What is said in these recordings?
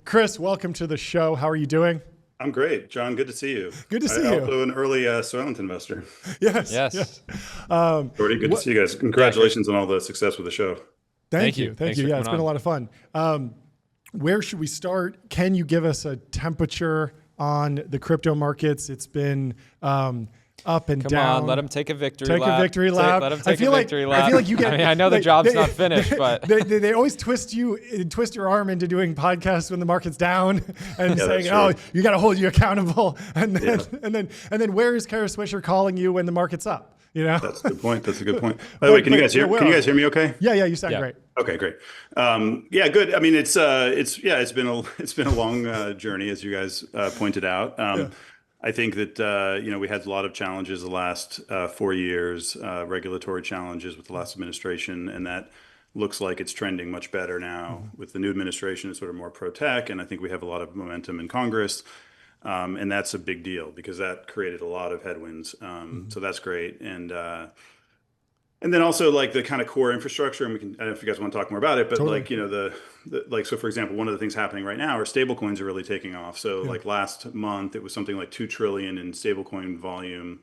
Chris, welcome to the show. How are you doing? I'm great, John. Good to see you. Good to see you. Also an early Soylent investor. Yes. Yes. Jordy, good to see you guys. Congratulations on all the success with the show. Thank you. Thanks Yeah, for it's been coming a lot of fun. Where should we start? Can you give us a temperature on the crypto markets? It's been up and Come down. on, let him take a victory Take lap. a victory lap. Let him take a victory lap. I feel like you get. I know the job's not finished, but they always twist your arm into doing podcasts when the market's down and saying, "Oh, you got to hold you accountable." And then where is Kara Swisher calling you when the market's up? You know, that's a good point. That's a good point. By the way, can you guys hear me? Okay. Yeah. You sound great. Okay, great. Yeah, good. I mean, it's been a long journey, as you guys pointed out. I think that we had a lot of challenges the last 4 years, regulatory challenges with the last administration, and that looks like it's trending much better now with the new administration. It's sort of more pro-tech, and I think we have a lot of momentum in Congress, and that's a big deal because that created a lot of headwinds. So that's great, and then also like the kind of core infrastructure, and I don't know if you guys want to talk more about it, but totally. So for example, one of the things happening right now are stablecoins are really taking off. So like last month, it was something like 2 trillion in stablecoin volume,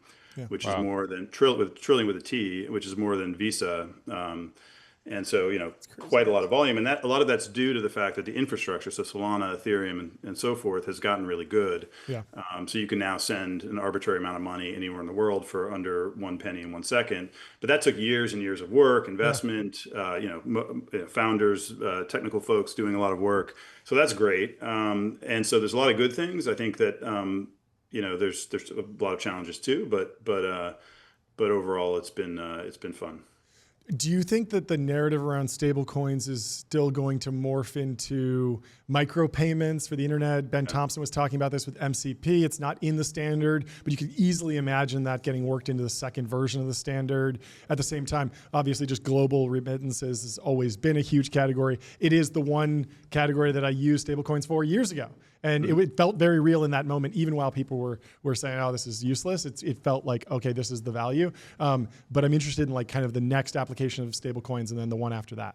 which is more than trillion with a T, which is more than Visa. And so, quite a lot of volume. And a lot of that's due to the fact that the infrastructure, so Solana, Ethereum, and so forth, has gotten really good. Yeah. So you can now send an arbitrary amount of money anywhere in the world for under 1 penny in 1 second. But that took years and years of work, investment, founders, technical folks doing a lot of work. So that's great. And so there's a lot of good things. I think that, there's a lot of challenges too, but overall it's been fun. Do you think that the narrative around stablecoins is still going to morph into micropayments for the internet? Ben Thompson was talking about this with MCP. It's not in the standard, but you could easily imagine that getting worked into the second version of the standard. At the same time, obviously just global remittances has always been a huge category. It is the one category that I used stablecoins for years ago. And it felt very real in that moment, even while people were saying, "Oh, this is useless." It felt like, okay, this is the value. But I'm interested in like kind of the next application of stablecoins and then the one after that.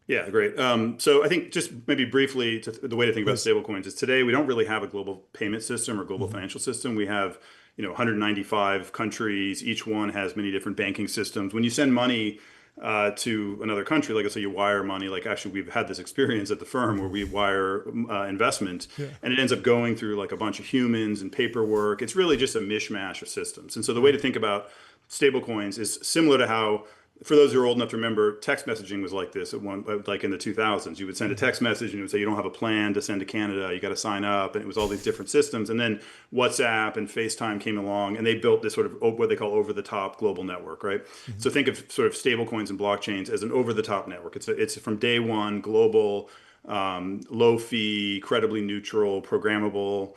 Yeah, great. So I think just maybe briefly, the way to think about stablecoins is today we don't really have a global payment system or global financial system. We have 195 countries. Each one has many different banking systems. When you send money to another country, like I say, you wire money. Like actually, we've had this experience at the firm where we wire investment, and it ends up going through like a bunch of humans and paperwork. It's really just a mishmash of systems. And so the way to think about stablecoins is similar to how, for those who are old enough to remember, text messaging was like this like in the 2000s. You would send a text message and it would say, you don't have a plan to send to Canada, you got to sign up. And it was all these different systems. And then WhatsApp and FaceTime came along and they built this sort of what they call over the top global network, right? So think of sort of stable coins and blockchains as an over the top network. It's from day one, global, low fee, credibly neutral, programmable,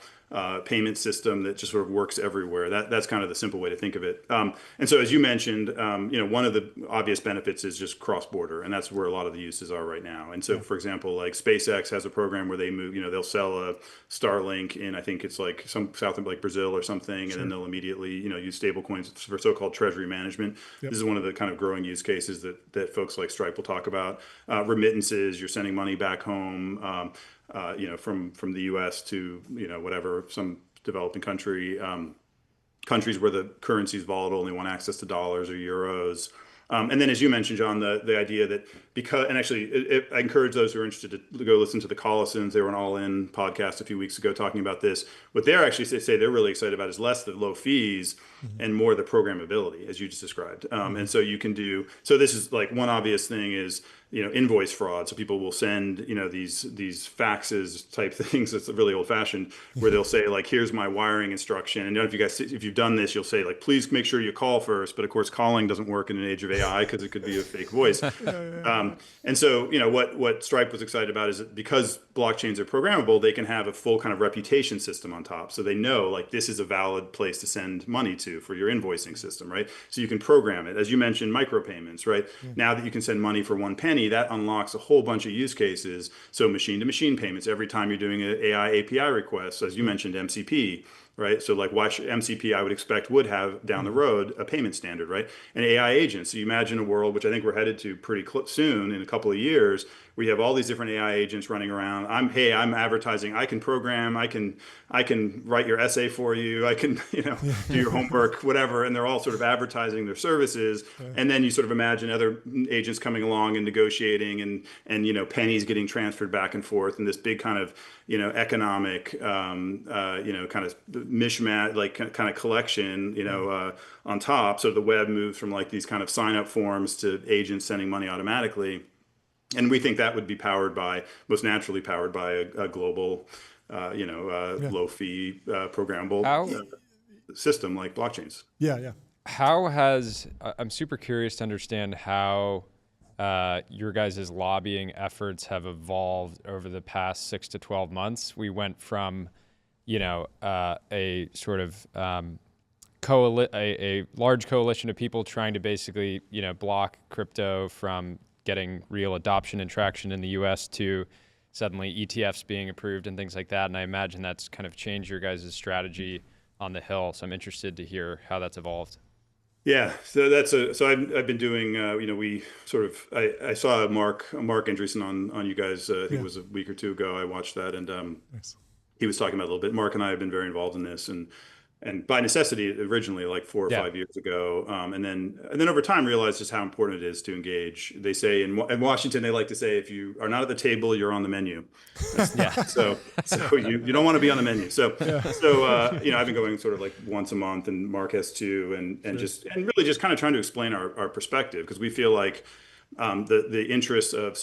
payment system that just sort of works everywhere. That's kind of the simple way to think of it. And so, as you mentioned, one of the obvious benefits is just cross-border, and that's where a lot of the uses are right now. And so, for example, like SpaceX has a program where they move, they'll sell a Starlink in, I think it's like some south of like Brazil or something, and then they'll immediately, use stable coins for so-called treasury management. This is one of the kind of growing use cases that folks like Stripe will talk about. Remittances, you're sending money back home. From the U.S. to whatever, some developing country, countries where the currency is volatile and they want access to dollars or euros. And then, as you mentioned, John, the idea that I encourage those who are interested to go listen to the Collisons. They were an All-In podcast a few weeks ago talking about this. What they're actually say they're really excited about is less the low fees and more the programmability, as you just described. And so you can so this is like one obvious thing is, invoice fraud. So people will send, these faxes type things. That's really old fashioned, where they'll say like, here's my wiring instruction. And if you've done this, you'll say like, please make sure you call first. But of course, calling doesn't work in an age of AI because it could be a fake voice. And so, what Stripe was excited about is that because blockchains are programmable, they can have a full kind of reputation system on top. So they know like this is a valid place to send money to for your invoicing system, right? So you can program it. As you mentioned, micropayments, right? Now that you can send money for 1 penny, that unlocks a whole bunch of use cases. So machine to machine payments, every time you're doing an AI API request, as you mentioned, MCP, right? So like why should MCP, I would expect, would have down the road a payment standard, right? And AI agents. So you imagine a world, which I think we're headed to pretty soon in a couple of years, where you have all these different AI agents running around. I'm advertising. I can program. I can write your essay for you. I can, do your homework, whatever. And they're all sort of advertising their services. And then you sort of imagine other agents coming along and negotiating and pennies getting transferred back and forth, and this big kind of, economic, kind of mishmash, like kind of collection, on top. So the web moves from like these kind of sign up forms to agents sending money automatically. And we think that would be most naturally powered by a global, low fee, programmable system like blockchains. Yeah. I'm super curious to understand how your guys' lobbying efforts have evolved over the past 6 to 12 months. We went from, a sort of a large coalition of people trying to basically, block crypto from getting real adoption and traction in the US to suddenly ETFs being approved and things like that. And I imagine that's kind of changed your guys' strategy on the Hill. So I'm interested to hear how that's evolved. Yeah, so I've been doing, I saw Mark Andreessen on you guys, I think it was a week or two ago. I watched that, and Nice. he was talking about it a little bit. Mark and I have been very involved in this, and by necessity originally, like 4 or 5 years ago, and then over time realized just how important it is to engage. They say in Washington, they like to say, if you are not at the table, you're on the menu. So you don't want to be on the menu. So I've been going sort of like once a month, and Mark has too, and really just kind of trying to explain our perspective, because we feel like the interests of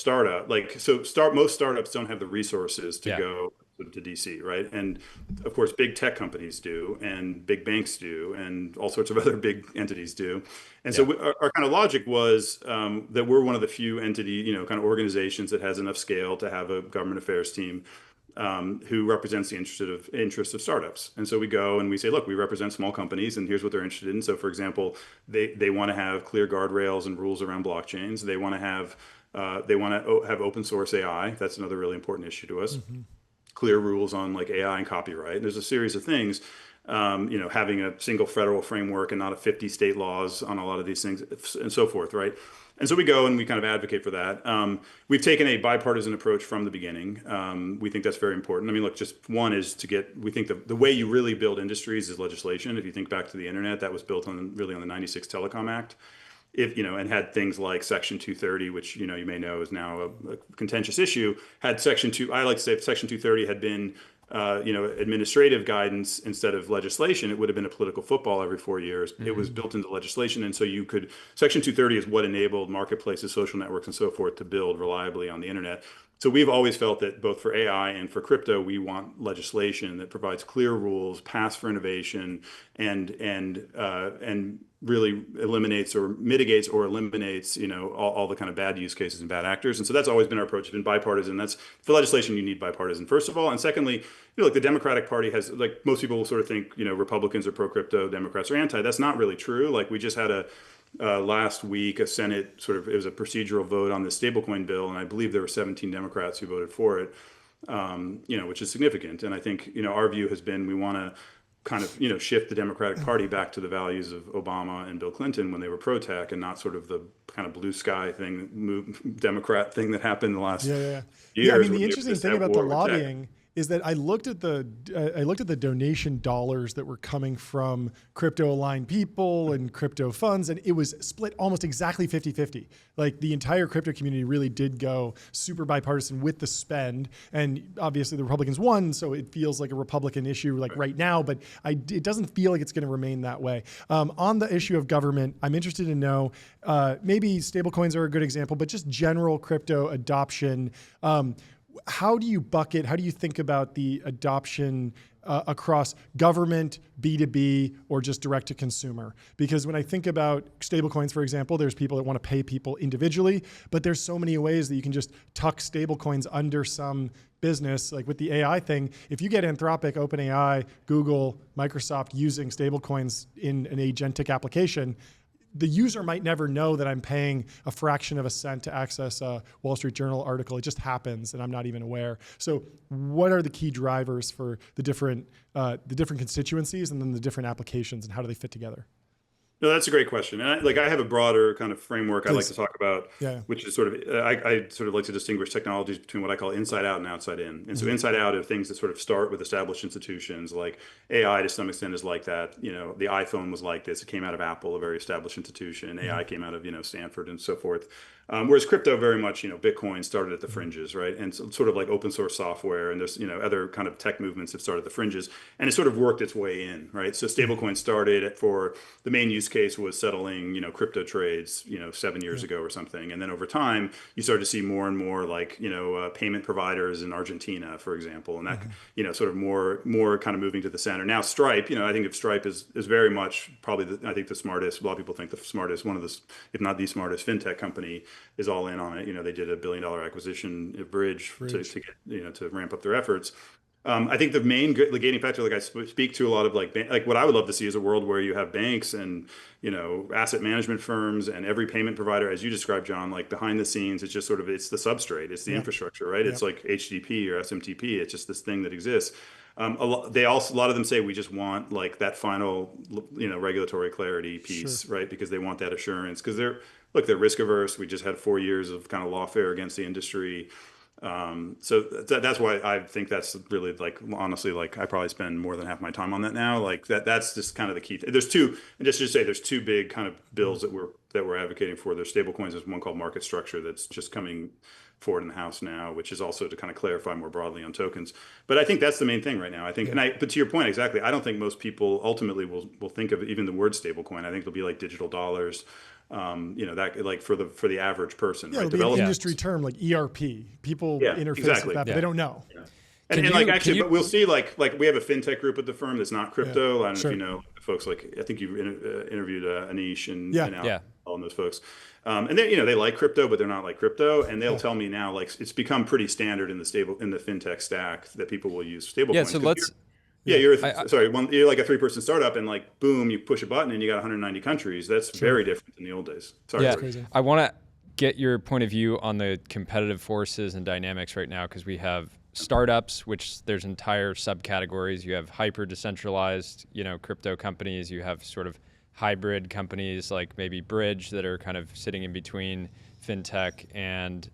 most startups don't have the resources to go to DC, right? And of course, big tech companies do, and big banks do, and all sorts of other big entities do. And so our kind of logic was that we're one of the few kind of organizations that has enough scale to have a government affairs team who represents the interests of startups. And so we go and we say, look, we represent small companies, and here's what they're interested in. So for example, they want to have clear guardrails and rules around blockchains. They want to have open source AI. That's another really important issue to us. Mm-hmm. Clear rules on like AI and copyright. And there's a series of things, having a single federal framework and not a 50 state laws on a lot of these things and so forth, right? And so we go and we kind of advocate for that. We've taken a bipartisan approach from the beginning. We think that's very important. I mean, look, just one is we think the way you really build industries is legislation. If you think back to the internet, that was built on the 96 Telecom Act. And had things like Section 230, which, you may know is now a contentious issue, had Section 2, I like to say if Section 230 had been, administrative guidance instead of legislation, it would have been a political football every 4 years. Mm-hmm. It was built into legislation. And so Section 230 is what enabled marketplaces, social networks, and so forth to build reliably on the internet. So we've always felt that both for AI and for crypto, we want legislation that provides clear rules, paths for innovation, and really eliminates or mitigates or eliminates, all the kind of bad use cases and bad actors. And so that's always been our approach. It's been bipartisan. That's for legislation, you need bipartisan, first of all. And secondly, like the Democratic Party has, like most people sort of think, Republicans are pro crypto, Democrats are anti. That's not really true. Like we just had last week, a Senate it was a procedural vote on the stablecoin bill, and I believe there were 17 Democrats who voted for it, which is significant. And I think, our view has been we want to kind of, shift the Democratic Party back to the values of Obama and Bill Clinton when they were pro-tech, and not sort of the kind of blue sky Democrat thing that happened in the last years. Yeah, I mean, the interesting thing about the lobbying is that I looked at the donation dollars that were coming from crypto aligned people and crypto funds, and it was split almost exactly 50-50. Like the entire crypto community really did go super bipartisan with the spend, and obviously the Republicans won, so it feels like a Republican issue right now, but it doesn't feel like it's going to remain that way. On the issue of government, I'm interested to know, maybe stablecoins are a good example, but just general crypto adoption. How do you think about the adoption across government, B2B, or just direct to consumer? Because when I think about stablecoins, for example, there's people that want to pay people individually, but there's so many ways that you can just tuck stablecoins under some business. Like with the AI thing, if you get Anthropic, OpenAI, Google, Microsoft using stablecoins in an agentic application, the user might never know that I'm paying a fraction of a cent to access a Wall Street Journal article. It just happens, and I'm not even aware. So, what are the key drivers for the different constituencies, and then the different applications, and how do they fit together? No, that's a great question. And I have a broader kind of framework I like Please. to talk about, Yeah. which is sort of, I sort of like to distinguish technologies between what I call inside out and outside in. And so inside out are things that sort of start with established institutions, like AI to some extent is like that. You know, the iPhone was like this. It came out of Apple, a very established institution. AI came out of, Stanford and so forth. Whereas crypto very much, Bitcoin started at the fringes, right? And so, sort of like open source software and there's, other kind of tech movements have started at the fringes and it sort of worked its way in, right? So stablecoin started for the main use case was settling, crypto trades, 7 years ago or something. And then over time, you start to see more and more like, payment providers in Argentina, for example, and that, sort of more kind of moving to the center. Now Stripe, I think of Stripe is very much probably I think the smartest, a lot of people think the smartest, one of the, if not the smartest fintech company is all in on it. They did $1 billion acquisition of Bridge. To get, to ramp up their efforts. I think the main gating factor, like I speak to a lot of like what I would love to see is a world where you have banks and, asset management firms and every payment provider, as you described, John, like behind the scenes, it's just sort of, it's the substrate, it's the infrastructure, right? It's like HTTP or SMTP. It's just this thing that exists. A lot of them say we just want like that final, regulatory clarity piece, right? Because they want that assurance because they're risk averse. We just had 4 years of kind of lawfare against the industry. So that's why I think that's really like, honestly, like I probably spend more than half my time on that now. Like that's just kind of the key. There's two, and just to say there's two big kind of bills that we're advocating for. There's stablecoins. There's one called market structure that's just coming forward in the House now, which is also to kind of clarify more broadly on tokens. But I think that's the main thing right now. I think, but to your point, exactly, I don't think most people ultimately will think of even the word stablecoin. I think it'll be like digital dollars. That like for the average person, Yeah, right? it'll be an industry term like ERP. People interface with that, but they don't know. Yeah. And like actually, but we'll see like we have a fintech group at the firm that's not crypto. I don't know if you know folks like I think you interviewed Anish and all those folks. And they like crypto, but they're not like crypto. And they'll tell me now like it's become pretty standard in the fintech stack that people will use stablecoins. Yeah, so let's. You're like a 3-person startup, and like boom, you push a button, and you got 190 countries. That's very different than the old days. Sorry, yeah, I want to get your point of view on the competitive forces and dynamics right now because we have startups, which there's entire subcategories. You have hyper decentralized, crypto companies. You have sort of hybrid companies like maybe Bridge that are kind of sitting in between fintech and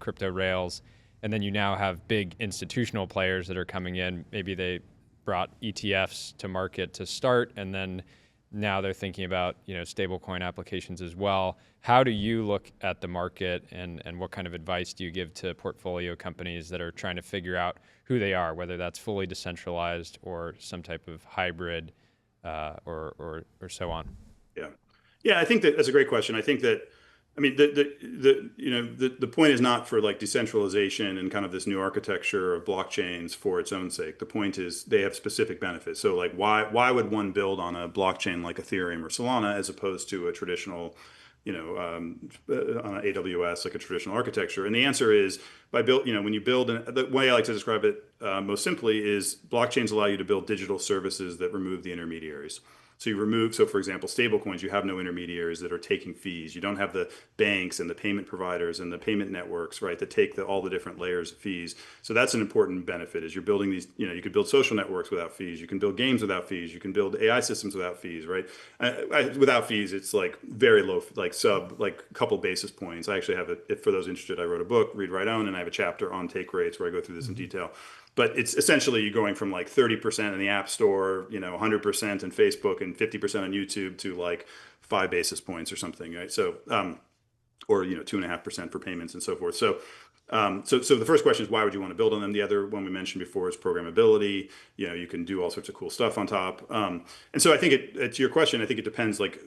crypto rails. And then you now have big institutional players that are coming in. Maybe they brought ETFs to market to start, and then now they're thinking about stablecoin applications as well. How do you look at the market, and what kind of advice do you give to portfolio companies that are trying to figure out who they are, whether that's fully decentralized or some type of hybrid, or so on? Yeah, I think that's a great question. I think that. I mean, the point is not for like decentralization and kind of this new architecture of blockchains for its own sake. The point is they have specific benefits. So like why would one build on a blockchain like Ethereum or Solana as opposed to a traditional, on AWS, like a traditional architecture? And the answer is when you build, the way I like to describe it most simply is blockchains allow you to build digital services that remove the intermediaries. So for example, stablecoins, you have no intermediaries that are taking fees. You don't have the banks and the payment providers and the payment networks, right, that take all the different layers of fees. So that's an important benefit is you're building these, you could build social networks without fees. You can build games without fees. You can build AI systems without fees, right? Without fees, it's like very low, like a couple basis points. I actually have for those interested, I wrote a book, Read, Write, Own, and I have a chapter on take rates where I go through this in detail. But it's essentially you're going from like 30% in the App Store, 100% in Facebook and 50% on YouTube to like 5 basis points or something, right? So, or 2.5% for payments and so forth. So the first question is why would you want to build on them? The other one we mentioned before is programmability. You can do all sorts of cool stuff on top. And so I think to your question, I think it depends. Like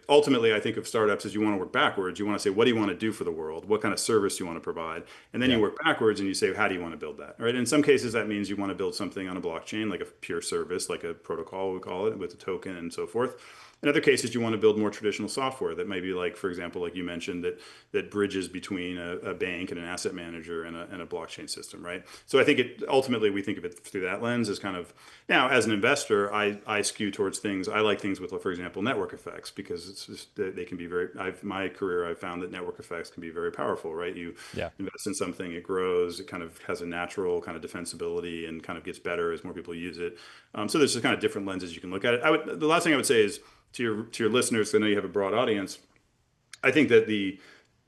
ultimately, I think of startups as you want to work backwards. You want to say, what do you want to do for the world? What kind of service do you want to provide? And then you work backwards and you say, how do you want to build that? Right? In some cases, that means you want to build something on a blockchain, like a pure service, like a protocol, we call it, with a token and so forth. In other cases, you want to build more traditional software that may be like, for example, like you mentioned, that bridges between a bank and an asset manager and a blockchain system, right? So I think ultimately we think of it through that lens as kind of, now as an investor, I skew towards things. I like things with, for example, network effects, because it's just, they can be my career, I've found that network effects can be very powerful, right? You Yeah. invest in something, it grows, it kind of has a natural kind of defensibility and kind of gets better as more people use it. So there's just kind of different lenses you can look at it. The last thing I would say is to your listeners, 'cause I know you have a broad audience. I think that the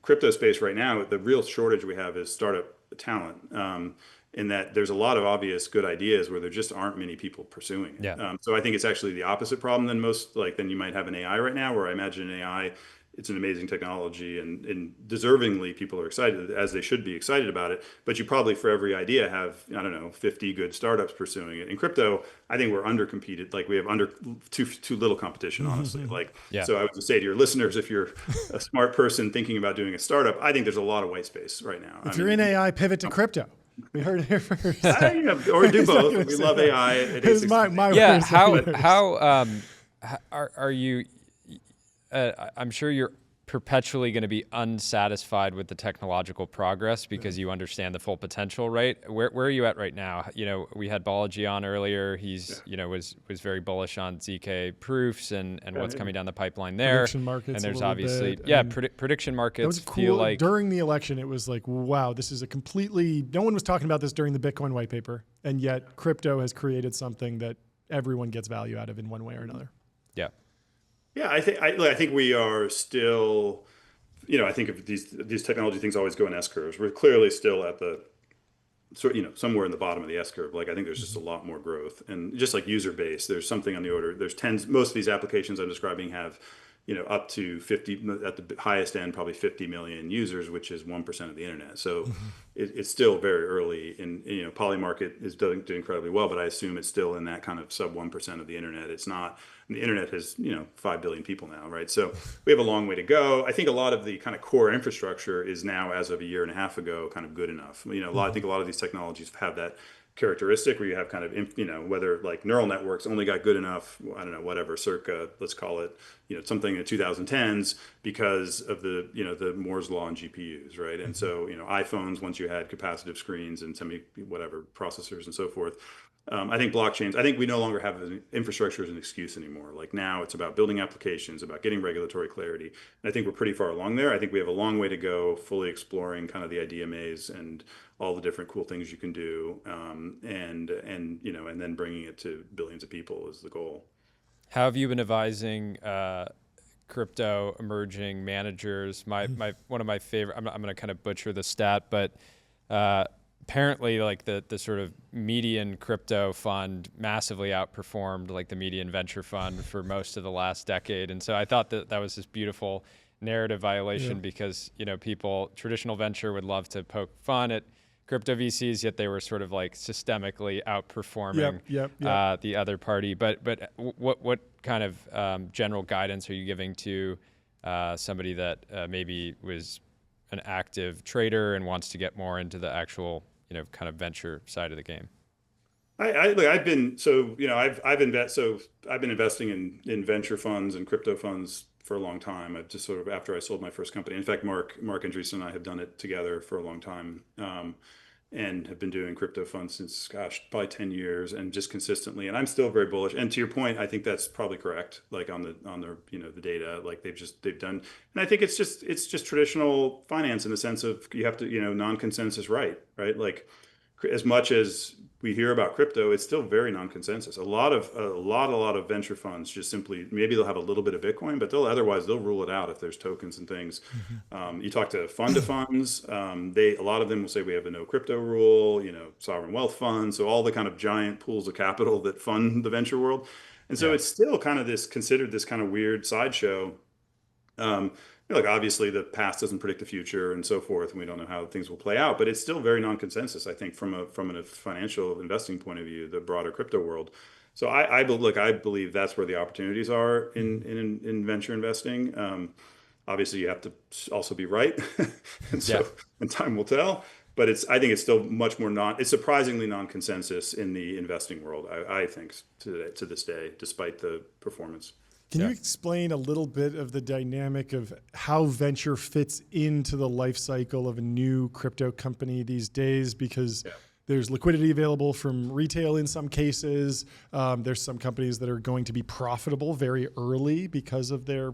crypto space right now, the real shortage we have is startup talent. In that there's a lot of obvious good ideas where there just aren't many people pursuing it. Yeah. So I think it's actually the opposite problem than you might have an AI right now, where I imagine an AI, it's an amazing technology, and deservingly people are excited, as they should be excited about it. But you probably, for every idea, have, I don't know, 50 good startups pursuing it. In crypto, I think we're undercompeted. Like we have too little competition, honestly. Yeah. So I would just say to your listeners, if you're a smart person thinking about doing a startup, I think there's a lot of white space right now. If you're in AI, pivot to crypto. We heard it here first. Or do both. We love AI at It was 860. my Yeah. words. How are you? I'm sure you're perpetually going to be unsatisfied with the technological progress because you understand the full potential, right? Where are you at right now? We had Balaji on earlier. He's was very bullish on ZK proofs and what's coming down the pipeline there. Prediction markets, and there's a little obviously bit. prediction That markets was cool. feel like During the election, it was like, wow, this is a completely, no one was talking about this during the Bitcoin white paper. And yet crypto has created something that everyone gets value out of in one way or another. yeah. Yeah, I think we are still, I think of these technology things always go in S curves. We're clearly still at the somewhere in the bottom of the S curve. Like I think there's just a lot more growth, and just like user base, there's something on the order. There's tens. Most of these applications I'm describing have, up to 50 at the highest end, probably 50 million users, which is 1% of the internet. So it's still very early. And Polymarket is doing incredibly well, but I assume it's still in that kind of sub 1% of the internet. It's not. And the internet has 5 billion people now, right? So we have a long way to go. I think a lot of the kind of core infrastructure is now, as of a year and a half ago, kind of good enough. I think a lot of these technologies have that characteristic where you have kind of, whether like neural networks only got good enough, I don't know, whatever, circa, let's call it, something in the 2010s because of the Moore's law and GPUs, right? And so, iPhones, once you had capacitive screens and whatever processors and so forth. I think blockchains, I think we no longer have infrastructure as an excuse anymore. Like now it's about building applications, about getting regulatory clarity. And I think we're pretty far along there. I think we have a long way to go, fully exploring kind of the idea maze and all the different cool things you can do. And then bringing it to billions of people is the goal. How have you been advising crypto emerging managers? One of my favorite. I'm going to kind of butcher the stat, but apparently, like the sort of median crypto fund massively outperformed like the median venture fund for most of the last decade, and so I thought that was this beautiful narrative violation because traditional venture would love to poke fun at crypto VCs, yet they were sort of like systemically outperforming the other party. But what kind of general guidance are you giving to somebody that maybe was an active trader and wants to get more into the actual kind of venture side of the game? I've been investing in venture funds and crypto funds for a long time. I've just sort of, after I sold my first company. In fact, Mark Andreessen and I have done it together for a long time, and have been doing crypto funds since, probably 10 years, and just consistently. And I'm still very bullish. And to your point, I think that's probably correct. Like on the data, like they've done. And I think it's just traditional finance in the sense of you have to, non-consensus, right? Like as much as we hear about crypto, it's still very non-consensus. A lot of venture funds just simply, maybe they'll have a little bit of Bitcoin, but they'll rule it out if there's tokens and things. You talk to fund of funds, a lot of them will say we have a no crypto rule, sovereign wealth funds, so all the kind of giant pools of capital that fund the venture world. And so it's still kind of considered this kind of weird sideshow. Like obviously the past doesn't predict the future and so forth, and we don't know how things will play out, but it's still very non-consensus, I think, from a financial investing point of view, the broader crypto world. So I believe that's where the opportunities are in venture investing. Obviously you have to also be right. And time will tell, but I think it's still much more it's surprisingly non-consensus in the investing world, I think, to this day, despite the performance. Can you explain a little bit of the dynamic of how venture fits into the life cycle of a new crypto company these days? Because there's liquidity available from retail in some cases. There's some companies that are going to be profitable very early because of their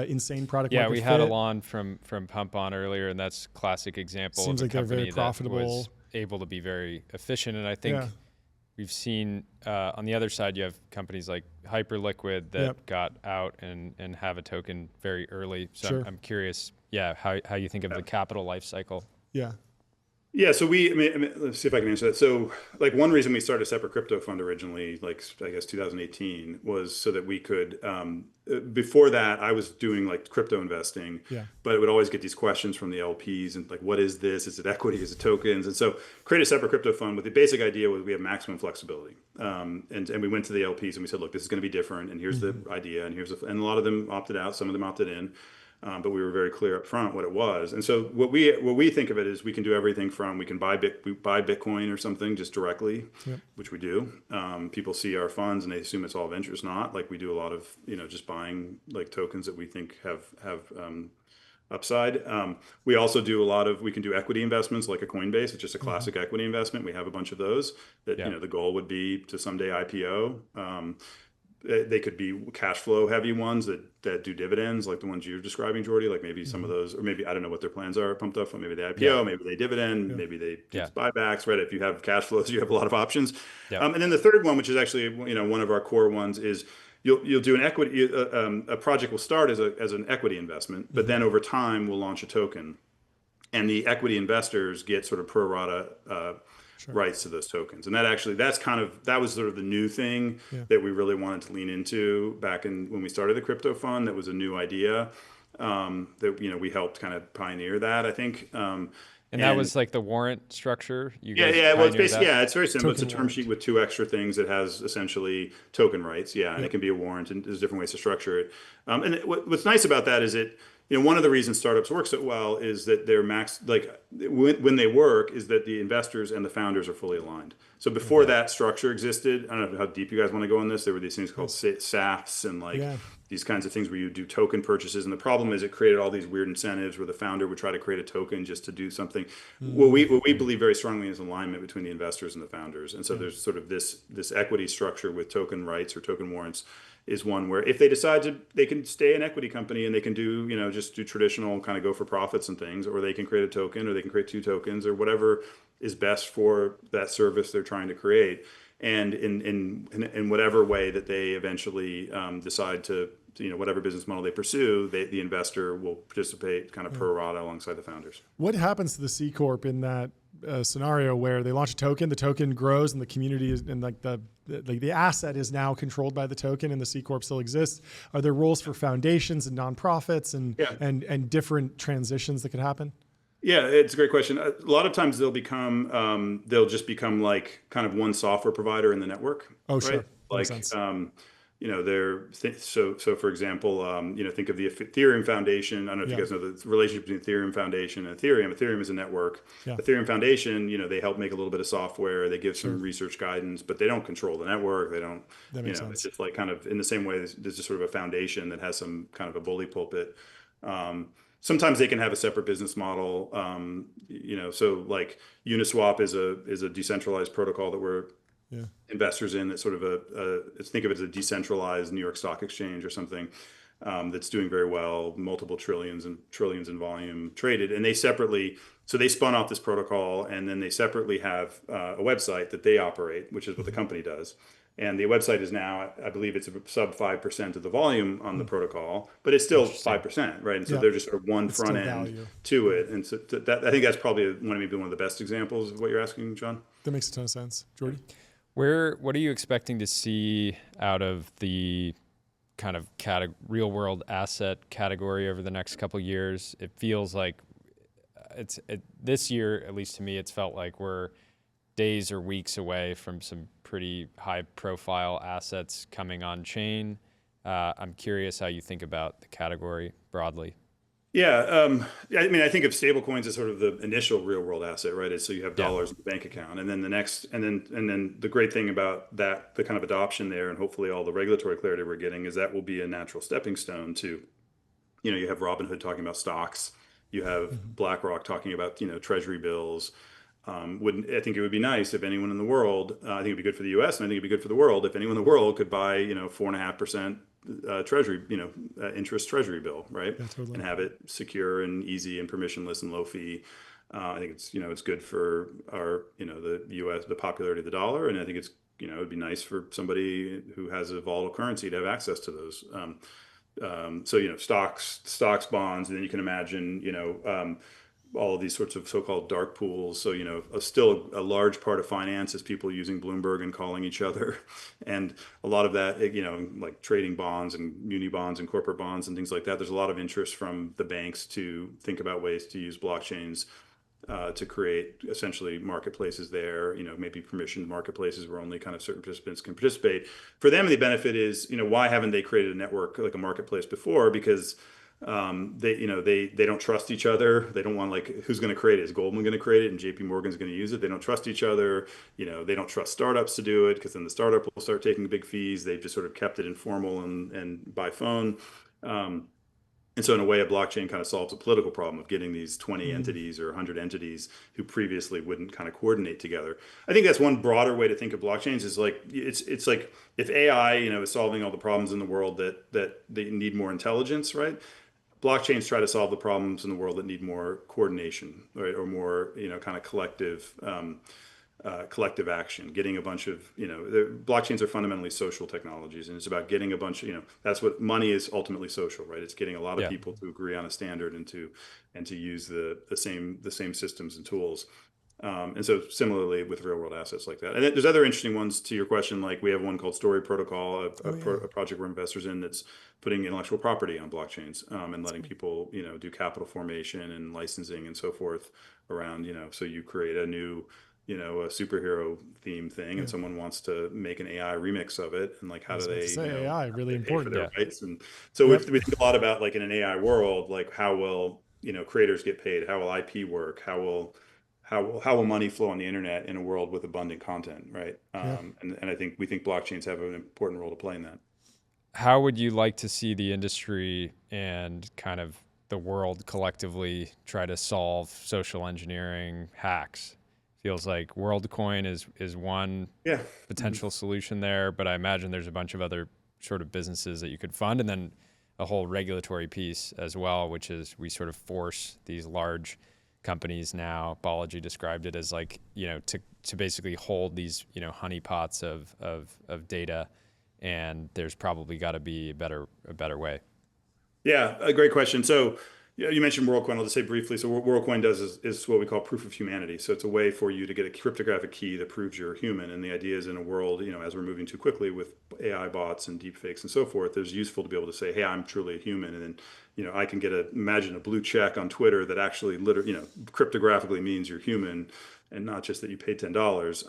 insane product market we fit. had Alon from Pump on earlier, and that's a classic example Seems of a like they're company very profitable. that was able to be very efficient. And I think we've seen on the other side, you have companies like Hyperliquid that got out and have a token very early. So I'm curious, how you think of the capital life cycle. Yeah, so let's see if I can answer that. So, like, one reason we started a separate crypto fund originally, like, I guess 2018, was so that we could, before that, I was doing like crypto investing, but it would always get these questions from the LPs and like, what is this? Is it equity? Is it tokens? And so create a separate crypto fund with the basic idea was we have maximum flexibility. And we went to the LPs and we said, look, this is going to be different. And here's the idea. And and a lot of them opted out. Some of them opted in. But we were very clear up front what it was. And so what we think of it is we can do everything from we buy Bitcoin or something just directly, which we do. People see our funds and they assume it's all venture. It's not. Like, we do a lot of just buying like tokens that we think have upside. We also do we can do equity investments like a Coinbase. It's just a classic equity investment. We have a bunch of those that the goal would be to someday IPO. They could be cash flow heavy ones that do dividends, like the ones you're describing, Jordy. Like maybe some of those, or maybe I don't know what their plans are pumped up. Maybe they IPO, maybe they dividend, maybe they do buybacks. Right? If you have cash flows, you have a lot of options. And then the third one, which is actually one of our core ones, is you'll do an equity. A project will start as an equity investment, but then over time we'll launch a token, and the equity investors get sort of pro rata rights to those tokens. And that was sort of the new thing that we really wanted to lean into back when we started the crypto fund. That was a new idea that we helped kind of pioneer that, I think. And that was like the warrant structure. Well, it's basically it's very simple. Token it's a term sheet with two extra things that has essentially token rights. And it can be a warrant, and there's different ways to structure it. And what's nice about that is one of the reasons startups work so well is that they're when they work is that the investors and the founders are fully aligned. So before that structure existed, I don't know how deep you guys want to go on this. There were these things called SAFs and these kinds of things where you do token purchases. And the problem is it created all these weird incentives where the founder would try to create a token just to do something. What we believe very strongly is alignment between the investors and the founders. And so there's sort of this equity structure with token rights or token warrants is one where if they decide they can stay an equity company and they can do, just do traditional kind of go for profits and things, or they can create a token, or they can create two tokens, or whatever is best for that service they're trying to create. And in whatever way that they eventually decide to, whatever business model they pursue, the investor will participate kind of pro rata alongside the founders. What happens to the C Corp in that scenario where they launch a token, the token grows, and the community is, and like the asset is now controlled by the token, and the C Corp still exists? Are there roles for foundations and nonprofits and different transitions that could happen? Yeah, it's a great question. A lot of times they'll just become like kind of one software provider in the network. Oh, right? sure. Like, so for example, think of the Ethereum Foundation. I don't know if you guys know the relationship between Ethereum Foundation and Ethereum. Ethereum is a network. Ethereum Foundation, they help make a little bit of software. They give some research guidance, but they don't control the network. They don't, that makes sense. It's just like kind of in the same way there's just sort of a foundation that has some kind of a bully pulpit. Sometimes they can have a separate business model. So like Uniswap is a decentralized protocol that we're investors in. That's sort of think of it as a decentralized New York Stock Exchange or something that's doing very well, multiple trillions in volume traded. And they spun off this protocol, and then they separately have a website that they operate, which is what the company does. And the website is now, I believe it's sub 5% of the volume on the protocol, but it's still 5%, right? And so they're just sort of one front end to it. And so I think that's probably one of the best examples of what you're asking, John. That makes a ton of sense. Jordy? What are you expecting to see out of the kind of real world asset category over the next couple of years? It feels like this year, at least to me, it's felt like we're days or weeks away from some pretty high profile assets coming on chain. I'm curious how you think about the category broadly. Yeah, I mean, I think of stable coins as sort of the initial real world asset, right? So you have Yeah. dollars in the bank account, and then the great thing about that, the kind of adoption there, and hopefully all the regulatory clarity we're getting, is that will be a natural stepping stone to, you have Robinhood talking about stocks, you have Mhm. BlackRock talking about, treasury bills. Wouldn't I think it would be nice if anyone in the world, I think it'd be good for the U.S. and I think it'd be good for the world if anyone in the world could buy, 4.5% treasury, interest treasury bill, right? Yeah, totally. And have it secure and easy and permissionless and low fee. I think it's good for our, the U.S., the popularity of the dollar, and I think it's, it'd be nice for somebody who has a volatile currency to have access to those. So stocks, bonds, and then you can imagine, all of these sorts of so-called dark pools. So, still a large part of finance is people using Bloomberg and calling each other. And a lot of that, like trading bonds and muni bonds and corporate bonds and things like that. There's a lot of interest from the banks to think about ways to use blockchains to create essentially marketplaces there, maybe permissioned marketplaces where only kind of certain participants can participate. For them, the benefit is, why haven't they created a network like a marketplace before? Because they don't trust each other. They don't want, like, who's going to create it? Is Goldman going to create it and JP Morgan's going to use it? They don't trust each other. They don't trust startups to do it because then the startup will start taking big fees. They've just sort of kept it informal and by phone. And so in a way, a blockchain kind of solves a political problem of getting these 20 Mm. entities or 100 entities who previously wouldn't kind of coordinate together. I think that's one broader way to think of blockchains is like it's like if AI, is solving all the problems in the world that they need more intelligence, right? Blockchains try to solve the problems in the world that need more coordination, right, or more, kind of collective action, getting a bunch of, blockchains are fundamentally social technologies, and it's about getting a bunch of, that's what money is ultimately social, right? It's getting a lot of Yeah. people to agree on a standard and to use the same systems and tools. And so similarly with real world assets like that. And then there's other interesting ones to your question. Like we have one called Story Protocol, Oh yeah. a project we're investors in that's putting intellectual property on blockchains, and letting people, do capital formation and licensing and so forth around, so you create a new, a superhero theme thing Yeah. and someone wants to make an AI remix of it. And like, I how was do about to they, say AI, how do really they pay for important. their Yeah. rights? And so Yep. we think a lot about, like, in an AI world, like how will, creators get paid? How will IP work? How will money flow on the internet in a world with abundant content, right? Yeah. And I think we think blockchains have an important role to play in that. How would you like to see the industry and kind of the world collectively try to solve social engineering hacks? Feels like WorldCoin is one Yeah. Mhm. potential solution there, but I imagine there's a bunch of other sort of businesses that you could fund, and then a whole regulatory piece as well, which is we sort of force these large companies now. Balaji described it as like, to basically hold these, honeypots of data, and there's probably got to be a better way. Yeah, a great question. So, yeah, you mentioned WorldCoin. I'll just say briefly. So, what WorldCoin does is what we call proof of humanity. So, it's a way for you to get a cryptographic key that proves you're human. And the idea is, in a world, as we're moving too quickly with AI bots and deepfakes and so forth, it's useful to be able to say, "Hey, I'm truly a human," and then, I can imagine a blue check on Twitter that actually, literally, cryptographically means you're human, and not just that you paid $10.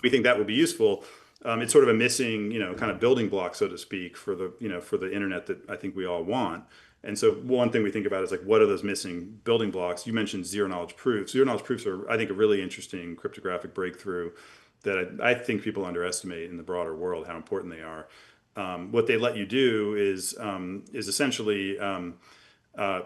We think that would be useful. It's sort of a missing, kind of building block, so to speak, for the internet that I think we all want. And so one thing we think about is like, what are those missing building blocks? You mentioned zero knowledge proofs. Zero knowledge proofs are, I think, a really interesting cryptographic breakthrough that I think people underestimate in the broader world how important they are. What they let you do is essentially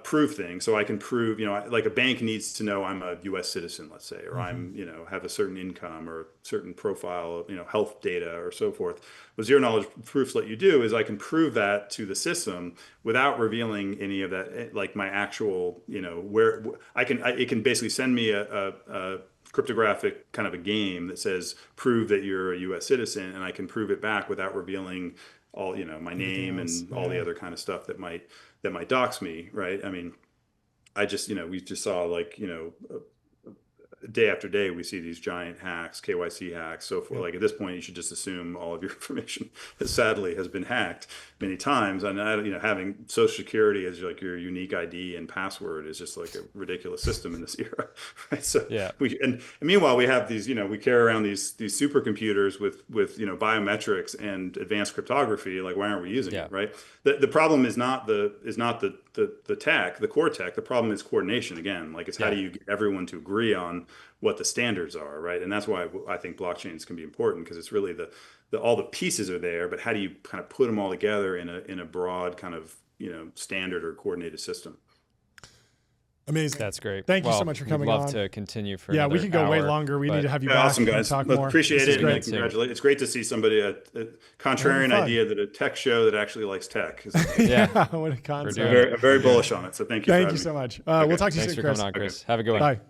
prove things. So I can prove, like a bank needs to know I'm a U.S. citizen, let's say, or Hmm. I'm, have a certain income or certain profile, health data or so forth. What zero knowledge proofs let you do is I can prove that to the system without revealing any of that, like my actual, where it can basically send me a cryptographic kind of a game that says prove that you're a U.S. citizen, and I can prove it back without revealing all, my Everything name else. and all the Yeah. other kind of stuff that might dox me, right? I mean, we just saw, like, day after day, we see these giant hacks, KYC hacks. So for like at this point, you should just assume all of your information, sadly, has been hacked many times. And having Social Security as like your unique ID and password is just like a ridiculous system in this era, right? So and meanwhile, we have these, we carry around these supercomputers with biometrics and advanced cryptography. Like, why aren't we using it, right? The problem is not the tech, the core tech. The problem is coordination again. Like, it's how do you get everyone to agree on what the standards are, right? And that's why I think blockchains can be important, because it's really all the pieces are there, but how do you kind of put them all together in a broad kind of standard or coordinated system? Amazing. That's great. Thank you so much for coming on. We'd love to continue for we could go way hour, longer. We need to have you back awesome, guys. and talk more. Appreciate it. Great. Congratulations. It's great to see somebody, a contrarian idea that a tech show that actually likes tech. What a concept. I'm very bullish on it. So thank you. Thank you so much. We'll talk to you soon, Chris. Thanks for coming on, Chris. Have a good one. Bye.